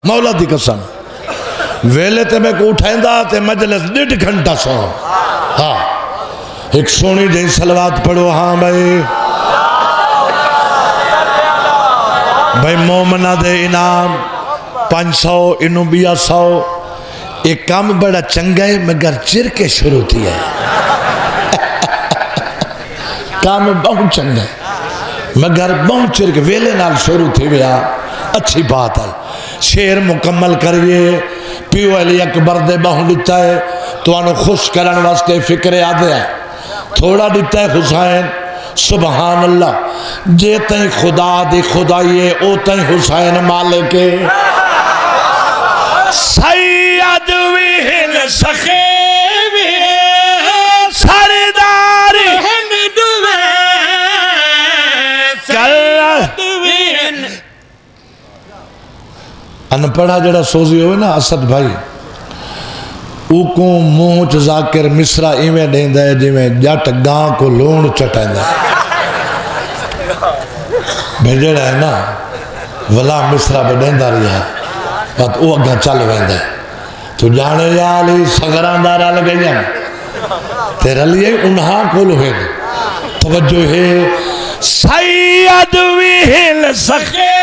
मौला दी कसम वेले ते मैं को उठाइंदा ते मजलिस 1.5 घंटा सो। हाँ एक सोनी जी सलवात पढ़ो। हाँ भाई भाई मोमना दे इनाम 500 इनू 200। एक काम बड़ा चंगा है मगर चिर के शुरू थी है। काम बहुत चंगा है मगर बहुत चिर के वेले नाल शुरू थी गया। अच्छी बात है। शेर मुकम्मल करिए। पियो अली अकबर दे बहु दिता है तो खुश करने वास्ते फिक्रे आदे है थोड़ा दिता है हुसैन। सुबहान अल्लाह जे तई खुदा दी खुदाई ओ तई हुसैन मालिक सैयद विहिन सखे सरदार अनपढ़ा जड़ा सोजी हो ना असद भाई ऊको मुंह च जाकिर मिसरा इवें देंदा है जिवें जट गां को लूण चटांदा भेजड़ा है ना वला मिसरा बदेंदा रहा बस वो अगे चल वेंदा तू जाने याली सगरांदा रल गई ते रलिए उन्हां कोल है तवज्जो है सैयद विहिल सखे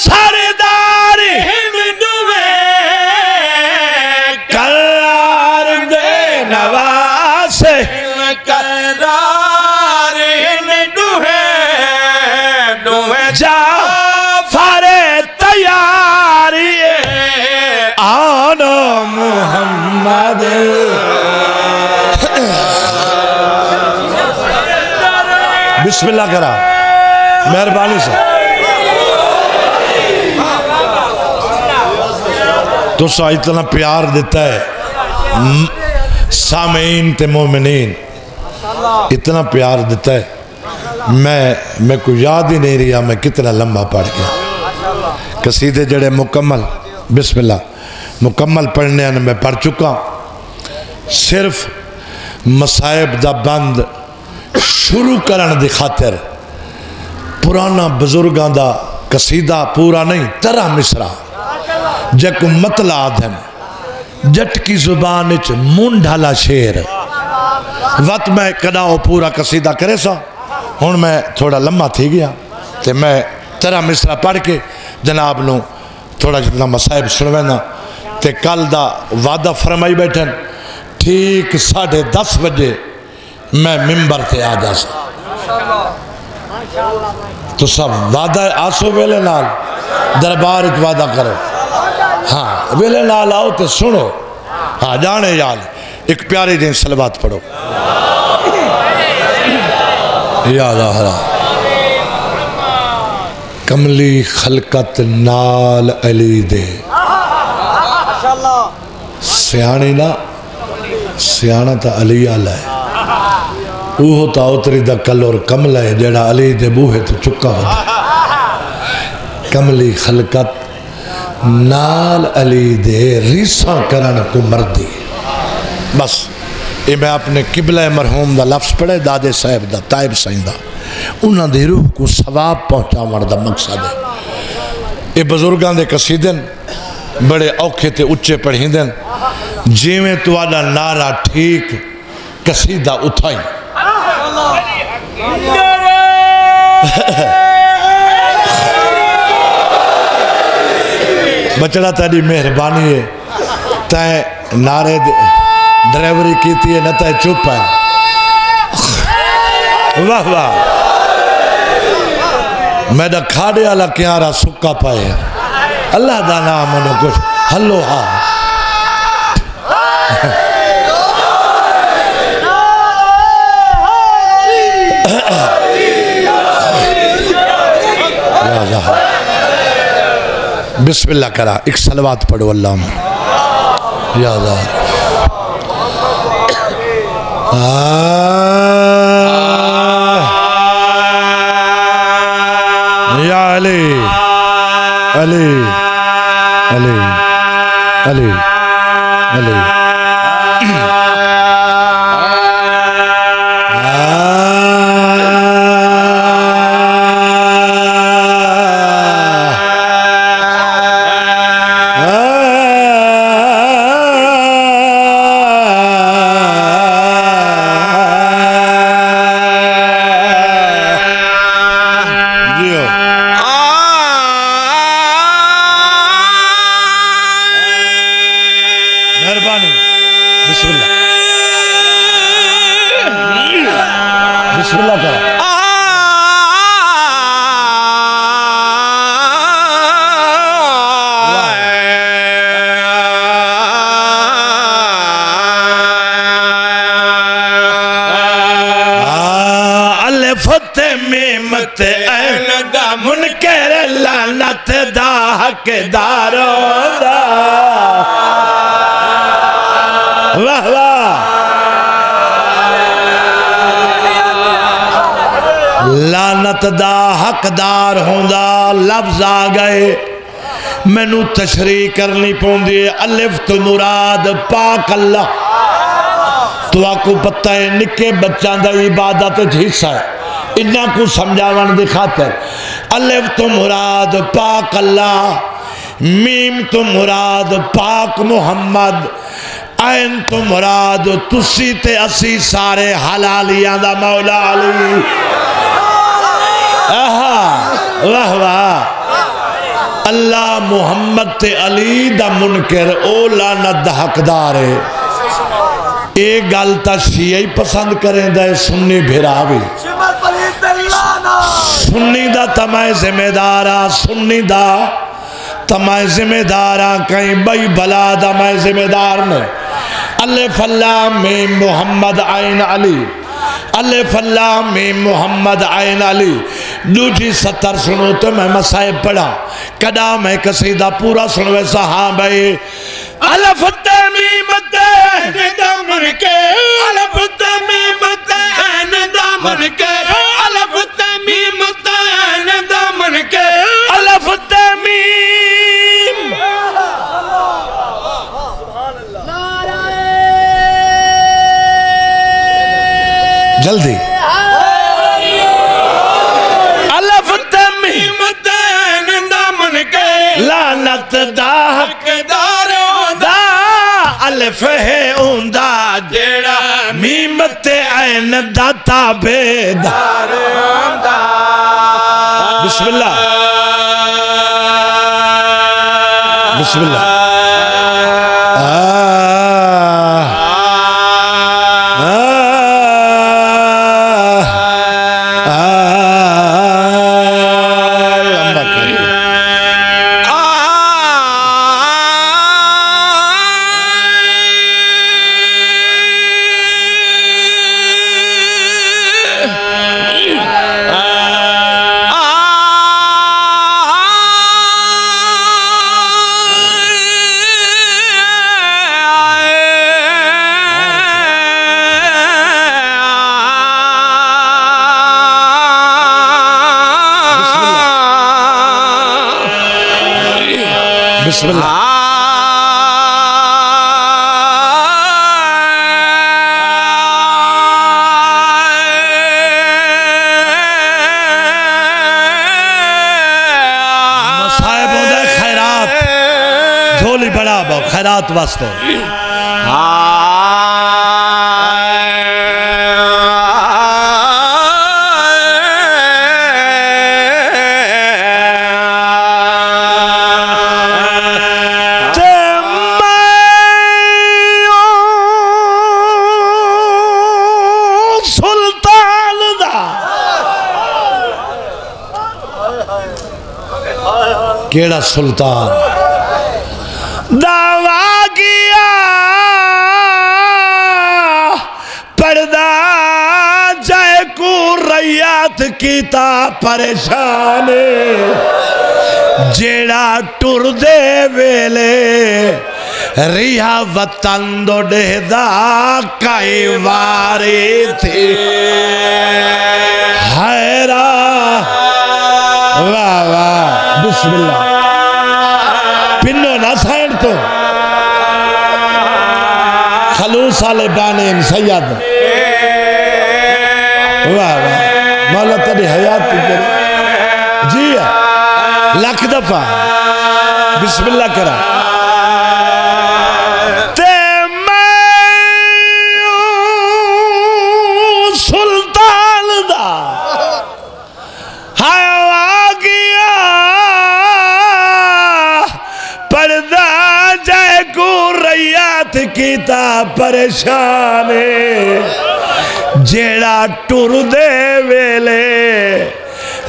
सरदार हिंदुवे करार दे नवास करार हिंदुवे दुवे जा फारे तैयारी आनो मुहम्मद बिस्मिल्लाह करा मेहरबानी से तो इतना प्यार देता है सामीन ते मोमिनीन इतना प्यार देता है। मैं को याद ही नहीं रहा मैं कितना लंबा पढ़ गया। कसीदे जड़े मुकम्मल बिस्मिल्लाह मुकम्मल पढ़ने मैं पढ़ चुका। सिर्फ मसाइब दा बंद शुरू करने की खातिर पुराना बुजुर्गों का कसीदा पूरा नहीं 13 मिसरा जक मतला आदम जट की जुबान च मुंडाला शेर वत मैं कदा वो पूरा कसीदा करे सा हुण मैं थोड़ा लम्मा थी गया तो मैं 13 मिसरा पढ़ के जनाब नूं थोड़ा जितना मसाइब सुनवाना ते कल दा वादा फरमाई बैठन ठीक 10:30 बजे मैं मिंबर ते आ जा तो सब वादा आसो वेले नाल दरबार च वादा करो। हाँ वेले नाल आओ तो सुनो। हाँ जाने यार एक प्यारे दिन सलवात पढ़ो याद आ कमली खलकत नाल अली दे सियाणी ना सियाणा तो अली आला है वो तो उतरी दा कलर कमल है जेड़ा अली दे बूहे तो चुका होता कमली खलकत नाल अली दे रीसा करन को मर्दी। बस ये मैं अपने किबला मरहूम दा लफ्ज़ पढ़े दादे साहब दा ताइब साईं दा उन्हां दी रूह को सवाब पहुँचावन दा मकसद है। ये बुजुर्गों के कसीदन बड़े औखे ते उच्चे पढ़ींदन जिवें तुहाडा नारा ठीक कसीदा उठाई बचड़ा तेरी मेहरबानी है तै नारे ड्राइवरी की है न तै चुप है। वाह वाह मैं खाड़े वाला क्यारा सुक्का पाए अल्लाह का नाम उन्हें कुछ हलो हा बिस्मिल्लाह करा एक सलवात पढ़ो अल्लाह याद या अली अली अली अली अली हकदार होंदा। वाह वाह। लानत दा हकदार होंदा लफ्ज आ गए, मैनू तशरीह करनी पौंदी है। अलिफ तो मुराद पाक अल्लाह। तो आपको पता है निके बच्चों का इबादत हिस्सा है, इन्ना को समझावन की खातर। अलिफ तो मुराद पाक अल्लाह, मीम तो मुराद पाक मुहम्मद, ऐन तो मुराद तुसी ते असी सारे हलालियां दा मौला अली। वाह वाह। अल्लाह मुहम्मद ते अली दा मुनकर ओ लानत दा हकदार है। ये गल तो शिया ही पसंद करेंदा है, सुन्नी भिरा भी। सुन्नी दा तो मैं जिम्मेदार हाँ, सुन्नी दा तो मैं जिम्मेदार हाँ, कहीं बई भला दा मैं जिम्मेदार नहीं। अलिफ लाम मीम मुहम्मद ऐन अली, अलिफ लाम मीम मुहम्मद ऐन अली। दूसरी 70 सुनो तो मैं मसाइब पढ़ा, कदा मैं कसीदा पूरा सुन वैसा। हाँ भाई। अलिफ मीम ऐन दामन के, अलिफ मीम ऐन दामन के, अलिफ मीम ऐन दामन के, अलिफ मीम। जल्दी। अलिफ मीम ऐन दामन के, लानत दा हकदार होंदा। अलिफ है उंदा जेड़ा मीम ते ऐन दा ताबेदार होंदा। बिस्मिल्लाह बिस्मिल्लाह। बिस्मिल्लाह। मसाइब होंदे खैरात, झोली बड़ा बो खैरात वास्ते। केड़ा सुल्तान दावा किया पर्दा जाए को रैयत कीता परेशान, जेड़ा टुर दे वेले रिहा वतन दो डेदा कई वारे थे हैरा। वाह वाह। बिस्मिल्लाह। पिन्नो ना साइड तो खलूस आले बाने सैयद। वाह वाह। मौला तेरी हयात करे जी लख दफा। बिस्मिल्लाह करा। सुल्तान दा कीता परेशान, जेड़ा टुर दे वेले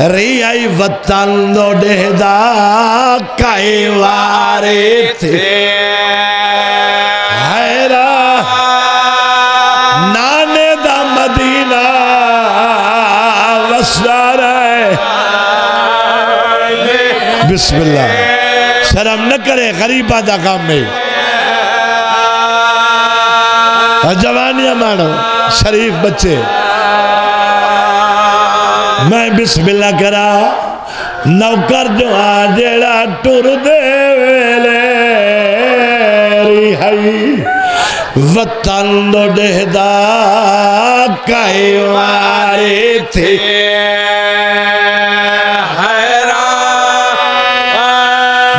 रियाई वतन दो डेदा कई वारे थे हैरा। नाने दा मदीना वसदा रहे। बिस्मिल्लाह। शर्म न करे गरीबा दा काम में जवानियां मानो शरीफ बच्चे मैं बिस्मिल्लाह करा नौकर जो आ जेड़ा टुर दे वेले रिहाई वतन दो डेहदा कई वारे थे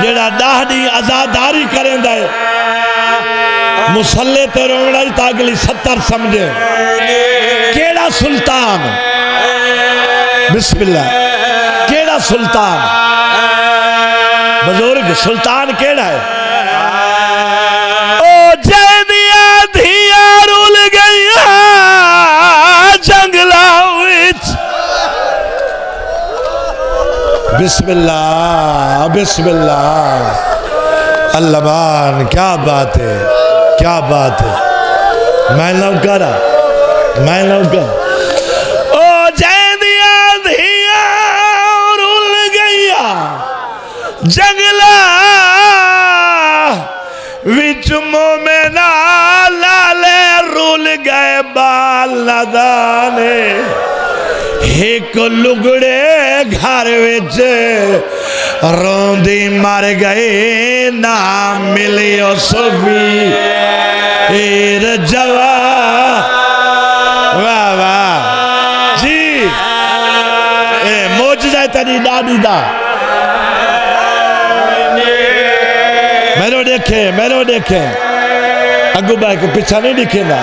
जेड़ा दाहदी आजादारी करेंदा है मुसल्ले ते रोवना ताकली 70 समझे केड़ा सुल्तान बिस्मिल्लाह केड़ा सुल्तान बुजुर्ग सुल्तान केड़ा है ओ जैदिया धिया रुल गईया जंगला विच बिस्मिल्लाह बिस्मिल्लाह अल्लाह क्या बात है क्या बात है मैं नौकर ओ जैदिया धिया रुल गईया जंगला विच मोमेना लाले रुल गए बाल नदाने एक लुगड़े घर विच रोंदी मर गए ना मिलियो सुबी जवा वाह वाह जी ए मौजूदा तेरी दादी दा मैंने देखे अगू भाई को पीछा नहीं दिखे ना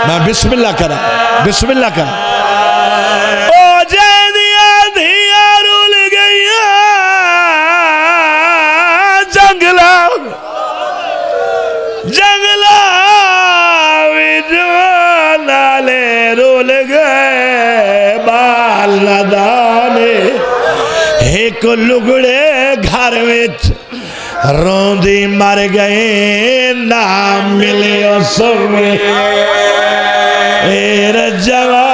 मैं बिस्मिल्लाह करा ओ जैदिया धिया रुल गईया जंगला नाले रुल गए बाल नदाने एक लुगड़े घर विच रोंदी मर गए ना मिले सुमे जवा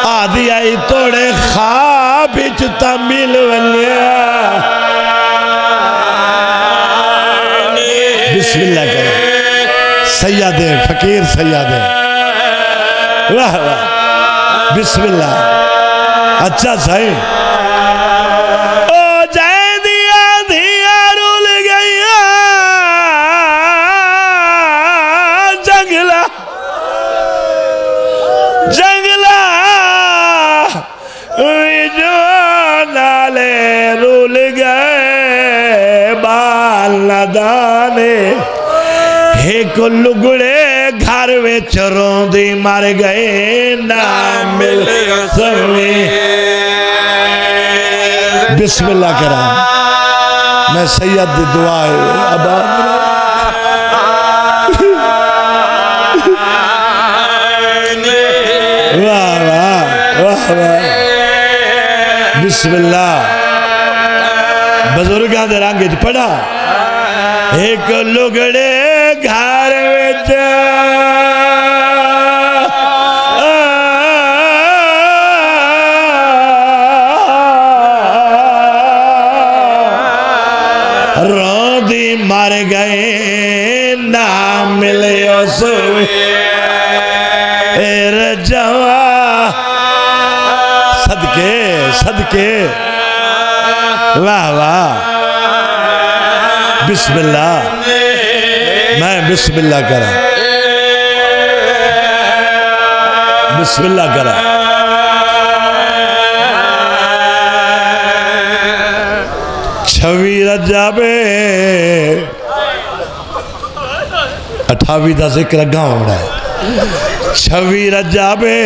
आदि आई तोड़े खाब विच तमिल वलिया बिस्मिल्लाह करो सैयदे फकीर सैयदे वाह वाह बिस्मिल्लाह अच्छा सही ओ जैदिया धिया रुल गईया जंगला नाले रुल गए बाल नदाने एक लुगड़े घर विच रोंदी मर गए ना मिल सके बिस्मिल्लाह करा मैं सैयद दी दुआ वाह वाह वाह वाह बिस्मिल्लाह बुजुर्गां दे रंग च पढ़ा एक लुगड़े घर विच रोंदी मर गए ना मिले जवा सदके सदके वाह वाह बिस्मिल्लाह मैं बिस्मिल्लाह करा छवी रजाबे 28 का जिक्र अगा होना है छवी रजाबे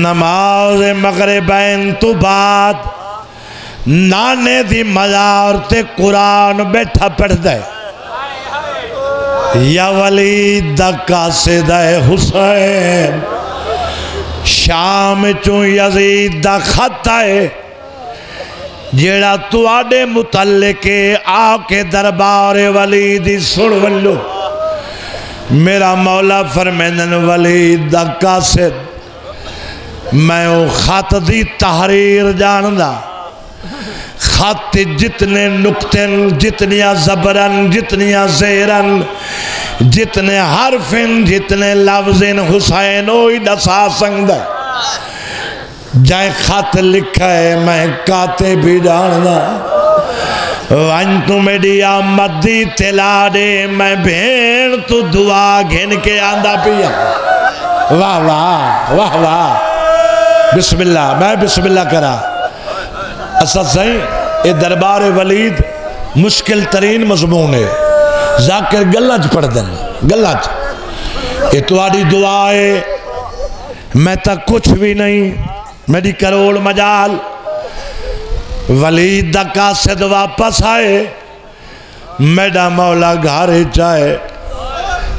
नमाज मगरिबैन तो बाद नाने दी मज़ार ते कुरान बैठा पढ़दा है या वलीद दा कासिद है हुसैन शाम चो यजीद दा खत है जेड़ा तुआडे मुतल्लिके आके दरबार वलीद दी सुन वलो मेरा मौला फरमांदन वलीद दा कासिद मैं वो खत दी तहरीर जानदा। खत जितने नुक्तन, जितनिया जबरन, जितनिया जेरन, जितने हरफिन, जितने लफ्जिन हुसैन ओही दसा संगदा। जै खत लिखा है मैं काते भी जानदा। वन तू मेरी आमद दी तिला दे, मैं भेण तू दुआ घिन के आंदा पिया। वाह वाह वाह वाह, बिस्मिल्लाह। मैं बिस्मिल्लाह करा। असा सही ये दरबार वलीद मुश्किल तरीन मजमून है। जाकिर गल्ला च पढ़ देन, गल्ला च। ये तुम्हारी दुआ है, मैं तक कुछ भी नहीं, मेरी करोड़ मजाल। वलीद दा कासिद वापस आए, मेरा मौला घर चाहे।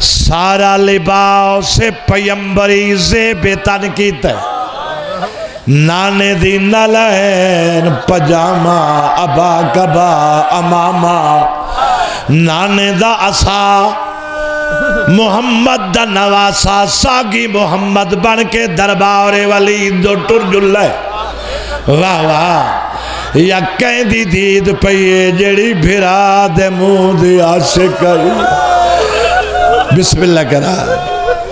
सारा लिबास से पैगंबरी से बेतन कीता। नाने दी नलैन पजामा, अबा कबा अमामा। नाने दा असा मुहम्मद दा नवासा, सागी मुहम्मद बन के दरबार वलीद दो टुर जुल्ला। वाह वाह, या कहदी दीद पईए जेड़ी भिरा दे मुंह दी आशिक आई। बिस्मिल्लाह करा।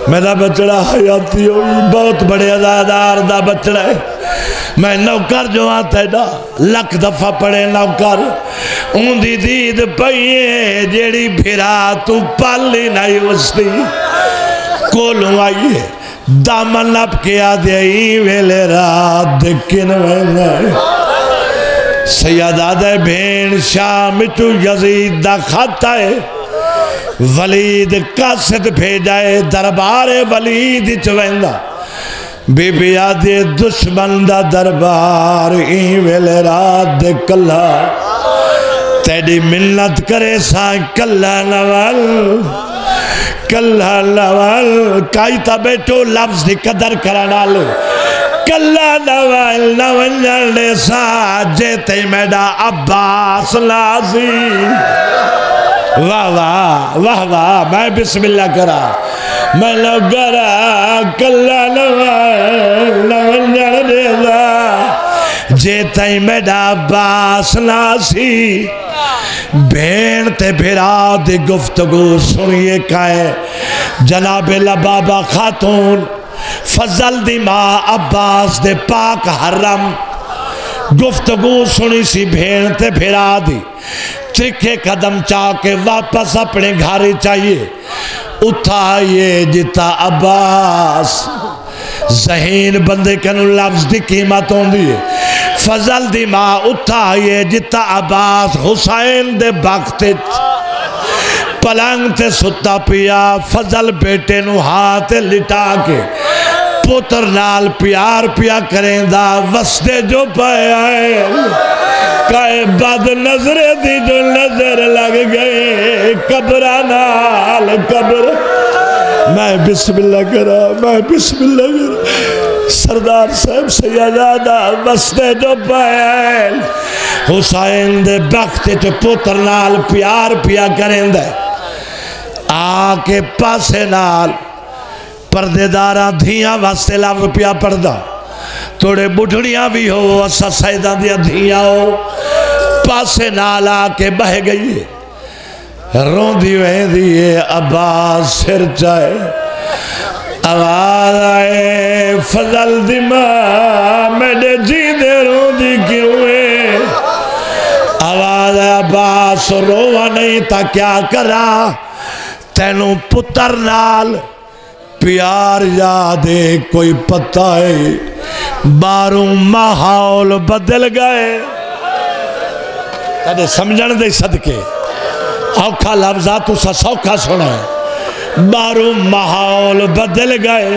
मेरा बचड़ा हयाती होगी, बहुत बड़े अदादार दा बचड़ा है। मैं नौकर जो आता है ना, लख दफा पड़े नौकर। ऊंदी दीद पईए जेड़ी भिरा तू पाली नहीं उसदी कोलों आई है। दामन नप के आ दे वेले रात दे किन वेंगा। सैयदा भेण शाम चू यजीद दा खाता है। वलीद कासिद भेजाए दरबार वलीद च वेंदा। बीबी आदे दुश्मन दा दरबार ई वेले रात दे कला। तेरी मिन्नत करे सा कला नवल, कला नवल। काई ता बेटो लफ्ज दी कदर करना ले। कला नवल नवल सा जेते मेरा अब्बास लाजी। वाह वाह वाह वाह, मैं बिस्मिल्लाह करा। मैं लगरा कला जे तई मेरा अब्बास नासी। भेण ते भिरा दी गुफ्तगू सुनिए काए जनाबे लबाबा खातून फजल दी मां अब्बास दे पाक हरम। गुफ्तगू सुनी सी भेण ते भिरा दी। त्रिखे कदम चाह के वापस अपने घर चाहिए। उठा ये जिता अब्बास। जहीन बंदे कनु लफ्ज की कीमत होंदी है। फजल दी मां उठा ये जिता अब्बास हुसैन दे वक्त पलंग ते सुता पिया। फजल बेटे नु हाथ लिटा के पुत्र नाल प्यार पिया करेंदा। वसदे जो पाया काए बद नजरे दी जो नजर लग गए कब्रा नाल कब्र। मैं बिस्मिल्लाह करा, मैं बिस्मिल्लाह करा। सरदार साहब सैयदा वसदे जो पायल हुसैन दे वक्त च पुत्र नाल प्यार पिया करेंदा। आके पासे नाल परदेदारा धियां वास्ते लफ्ज पिया पढ़दा। थोड़े बुढ़ड़ियां भी हो, असा सैदा दिया धियां हो। पासे नाल आके बह गई रोंदी वेंदी है। अब्बास सिर चाहे आवाज आए फजल दी मां मेरे जींदे रोंदी क्यों है। आवाज अब्बास रोवा नहीं ता क्या करा। तेनू पुत्र नाल प्यार याद है कोई पता है। बारू माहौल बदल गए। तेरे समझण दे सदके औखा लफ्जा तुसा सौखा सुना। बारू माहौल बदल गए।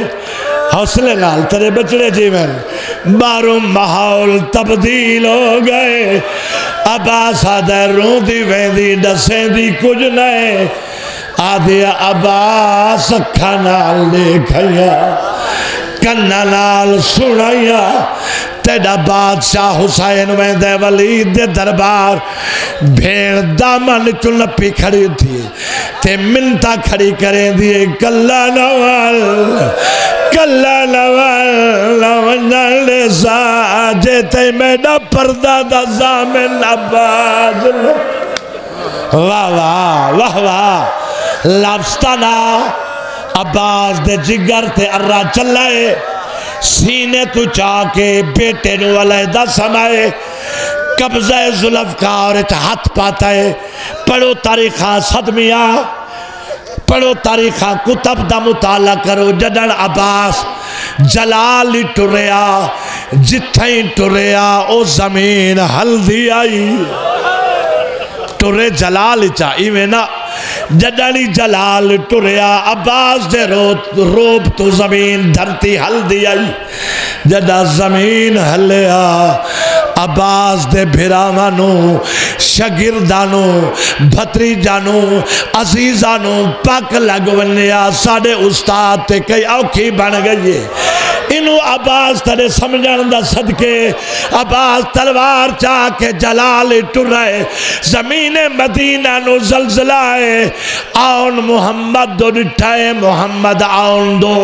हौसले नाल तेरे बचड़े जीवन। बारू माहौल तब्दील हो गए। अब्बास आदा रोंदी वेंदी दसेंदी कुछ नहीं। आदे अब्बास अखा नाल देखिया कन्ना नाल सुनाया। तेरा बादशाह हुसैन वेंदे वलीद दे दरबार भेड़ दामन चु नपी खड़ी थी ते मिन्नता खड़ी करें दिए कल्ला नवल जे ते मेरा पर्दा दा ज़ामिन अब्बास। वाह वाह वाह वाह लाफ्स्ताना अब्बास दे जिगर ते अर्रा चलाए सीने तू चाके बेटे नु अलहदा समाए कब्ज़ा जुल्फ़कार हाथ पाता है। पढ़ो तारीखा सदमिया पढ़ो तारीखा कुतब दा मुताला करो जदन अब्बास जलाल ही टुरिया जिथे ही टुरिया ओ जमीन हल्दी आई टुरे जलाल चा इवें ना जडनी जलाल टुरिया अब्बास दे रोब तो जमीन धरती हल्दी आई जदा जमीन हलिया अब्बास दे भिरावानू शगिरदानू भतरीजानू अजीजानू पक लग वनिया साडे उस्ताद ते कई औखी बन गई है। इनू अब्बास तेरे समझण दा सदके अब्बास तलवार चाह के जलाल टुराए जमीन मदीना नु जलजलाए आउन मुहम्मद दो डिठाए मुहम्मद आउन दो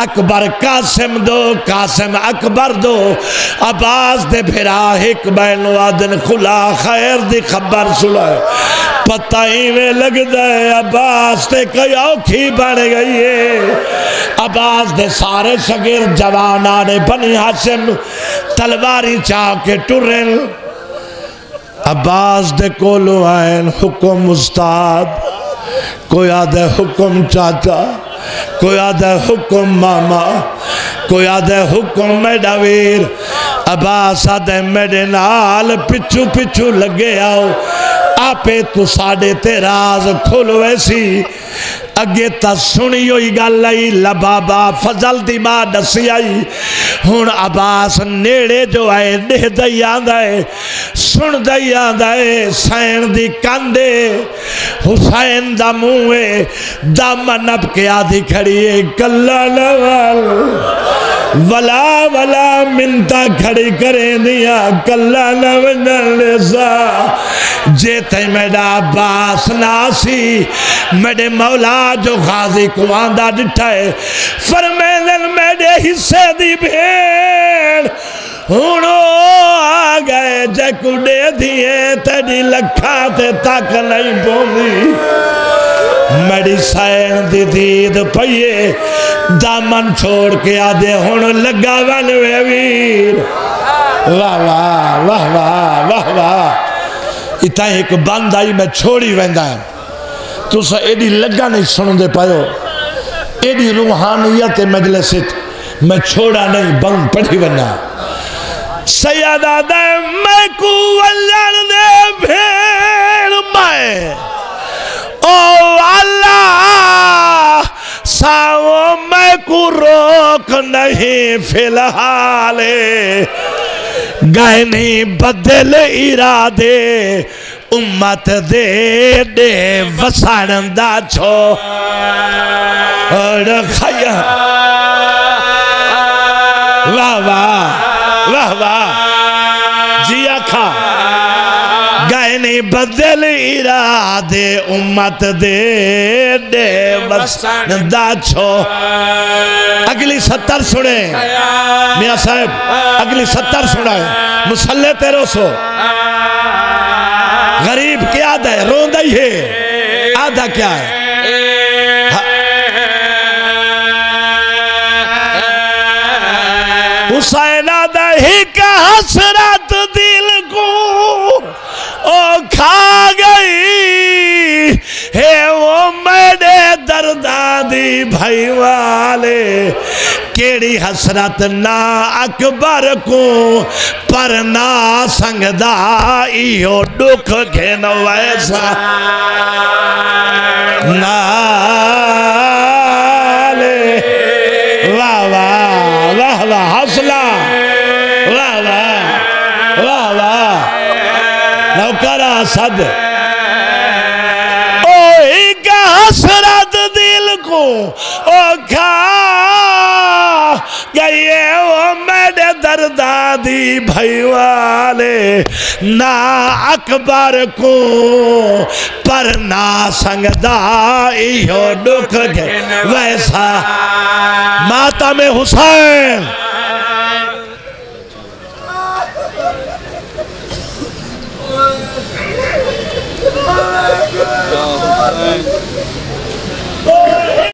अकबर कासिम दो कासिम अकबर दो अब्बास दे फिरा एक बैन वादन खुला खैर दी खबर सुनाए पता ही में लगता है अब्बास ते कई औखी बन गई है। अब्बास दे सारे शगिर जवाना ने बनी हाशिम तलवारी चाह के टुरन अब्बास दे कोलो आयन हुक्म उस्ताद कोई आदे हुक्म चाचा कोई आदे हुक्म मामा कोई आदे हुक्म मेरा वीर अब्बास आदे मेरे नाल पिछू पिछू लगे आओ आपे तू साडे ते राज खोल वैसी अगे तो सुनी हुई गल आई लबाबा फजल दी मां दसी आई हुण अब्बास नेड़े जो आए देह दई आंदा है सुन दई आंदा है सैन दी कांदे हुसैन दा मुंह है दामन नप के आधी खड़ी है कल्ला नवल वला वला मिनता खड़ी करें दिया कल्ला नवल सा जे ते मेरा अब्बास नासी मेरे मौला जो गाजी को आंदा डिठा है फरमेंदन मेरे हिस्से दी भेड़ हुण आ गए जकुडे दिए तेरी लखा ते तक नहीं बोली मेरी सैन दी दीद पईए दामन छोड़ के आदे हुण लगा वन वे वीर वाह वाह वाह वाह वाह वाह इतना एक बंद आई मैं छोड़ी वेंदा तुस एडी लगा नहीं सुनते पायो एडी रूहानियत मजलिस मैं छोड़ा नहीं बंद पढ़ी वना सैयदा दे मैं को वल्लण दे भेड़ मैं ओ अल्लाह साओ मैं को रोक नहीं फिलहाल गए नहीं बदल इरादे उम्मत दे दे वसाण दा छो खाया वाह वाह वाह वाह जिया खा गए नहीं बदल इरादे उम्मत दे दे वसाण दा छो अगली 70 सुने मियां साहब अगली 70 सुनाए मुसल्ले तेरो सो गरीब क्या आधा है रोंदा ही है आधा क्या है हुसैन आधा ही का हसरत दिल को ओ खा गई है वो मेरे दर्दा दी भाई वाले केड़ी हसरत ना अकबर को पर ना संगदा इहो दुख घेन वैसा नाले वाह वाह वाह वाह हौसला वाह वाह वाह वाह नौकरा सद ओ का हसरत दिल को ओ खा गई वो मेरे दरदादी भाई वाले ना अकबर को पर ना संगदा इहो दुख के वैसा माता में हुसैन